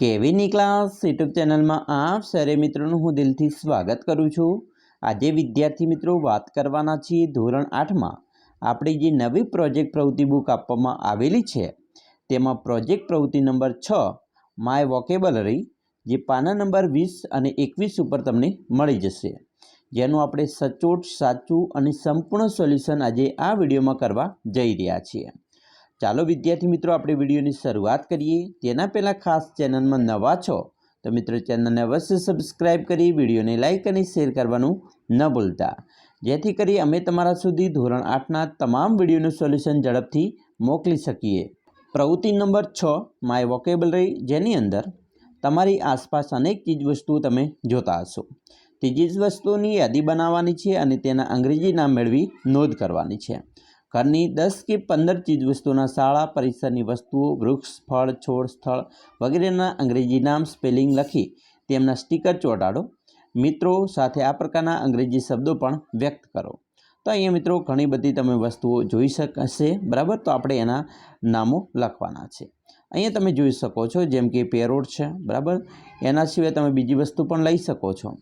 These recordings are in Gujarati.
કેવીની ક્લાસ યુટ્યુબ ચેનલમાં આપ સરે મિત્રોનું હું દિલથી સ્વાગત કરું છું। આજે વિદ્યાર્થી મિત્રો વાત કરવાના છીએ ધોરણ 8માં આપણી જે નવી પ્રોજેક્ટ પ્રવૃત્તિ બુક આપવામાં આવેલી છે તેમાં પ્રોજેક્ટ પ્રવૃત્તિ નંબર 6 માય વોકેબલરી જે પાના નંબર 20 અને 21 ઉપર તમને મળી જશે, જેનું આપણે સચોટ સાચું અને સંપૂર્ણ સોલ્યુશન આજે આ વિડીયોમાં કરવા જઈ રહ્યા છીએ। ચાલો વિદ્યાર્થી મિત્રો આપણે વિડીયોની શરૂઆત કરીએ। તેના પહેલાં ખાસ ચેનલમાં નવા છો તો મિત્રો ચેનલને અવશ્ય સબસ્ક્રાઇબ કરી વિડીયોને લાઇક અને શેર કરવાનું ન ભૂલતા, જેથી કરી અમે તમારા સુધી ધોરણ 8ના તમામ વિડીયોનું સોલ્યુશન ઝડપથી મોકલી શકીએ। પ્રવૃત્તિ નંબર 6 માય વોકેબલરી, જેની અંદર તમારી આસપાસ અનેક ચીજવસ્તુઓ તમે જોતા હશો। તે ચીજવસ્તુઓની યાદી બનાવવાની છે અને તેના અંગ્રેજી નામ મેળવી નોંધ કરવાની છે। ઘરની 10 કે 15 ચીજવસ્તુઓના શાળા પરિસરની વસ્તુઓ, વૃક્ષ, ફળ, છોડ, સ્થળ વગેરેના અંગ્રેજી નામ સ્પેલિંગ લખી તેમના સ્ટીકર ચોંટાડો। મિત્રો સાથે આ પ્રકારના અંગ્રેજી શબ્દો પણ વ્યક્ત કરો। તો અહીંયા મિત્રો ઘણી બધી તમે વસ્તુઓ જોઈ શકશે, બરાબર। તો આપણે એના નામો લખવાના છે। અહીંયા તમે જોઈ શકો છો, જેમ કે પેરોટ છે, બરાબર। એના સિવાય તમે બીજી વસ્તુ પણ લઈ શકો છો,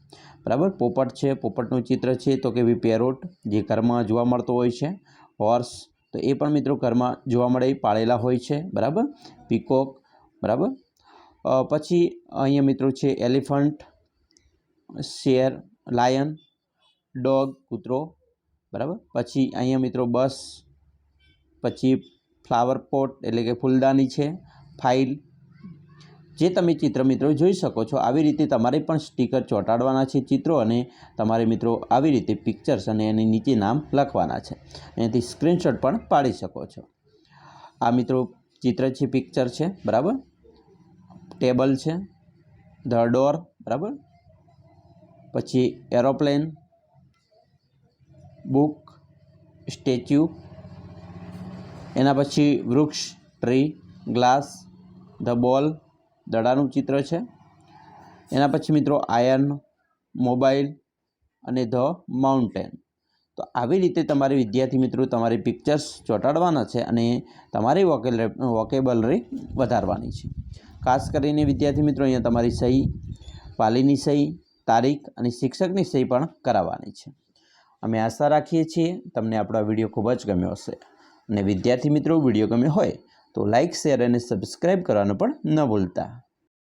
બરાબર। પોપટ છે, પોપટનું ચિત્ર છે, તો કે પેરોટ જે ઘરમાં જોવા મળતો હોય છે। હોર્સ, તો એ પણ મિત્રો ઘરમાં જોવા મળે, પાળેલા હોય છે, બરાબર। પીકોક, બરાબર। પછી અહીંયા મિત્રો છે એલિફન્ટ, શેર, લાયન, ડોગ, કૂતરો, બરાબર। પછી અહીંયા મિત્રો બસ, પછી ફ્લાવર પોટ એટલે કે ફૂલદાની છે, ફાઇલ, જે તમે ચિત્ર મિત્રો જોઈ શકો છો। આવી રીતે તમારે પણ સ્ટીકર ચોંટાડવાના છે ચિત્રો, અને તમારે મિત્રો આવી રીતે પિક્ચર્સ અને એની નીચે નામ લખવાના છે। એનાથી સ્ક્રીનશોટ પણ પાડી શકો છો। આ મિત્રો ચિત્ર છે, પિક્ચર છે, બરાબર। ટેબલ છે, ધ ડોર, બરાબર। પછી એરોપ્લેન, બુક, સ્ટેચ્યુ, એના પછી વૃક્ષ, ટ્રી, ગ્લાસ, ધ બોલ, દડાનું ચિત્ર છે। એના પછી મિત્રો આયર્ન, મોબાઈલ અને ધ માઉન્ટેન। તો આવી રીતે તમારે વિદ્યાર્થી મિત્રો તમારી પિક્ચર્સ ચોંટાડવાના છે અને તમારી વોકેબલરી વધારવાની છે। ખાસ કરીને વિદ્યાર્થી મિત્રો અહીંયા તમારી સહી, વાલીની સહી, તારીખ અને શિક્ષકની સહી પણ કરાવવાની છે। અમે આશા રાખીએ છીએ તમને આપણો વિડીયો ખૂબ જ ગમ્યો હશે, અને વિદ્યાર્થી મિત્રો વિડીયો ગમ્યો હોય તો લાઇક, શેર અને સબસ્ક્રાઈબ કરવાનું પણ ન ભૂલતા।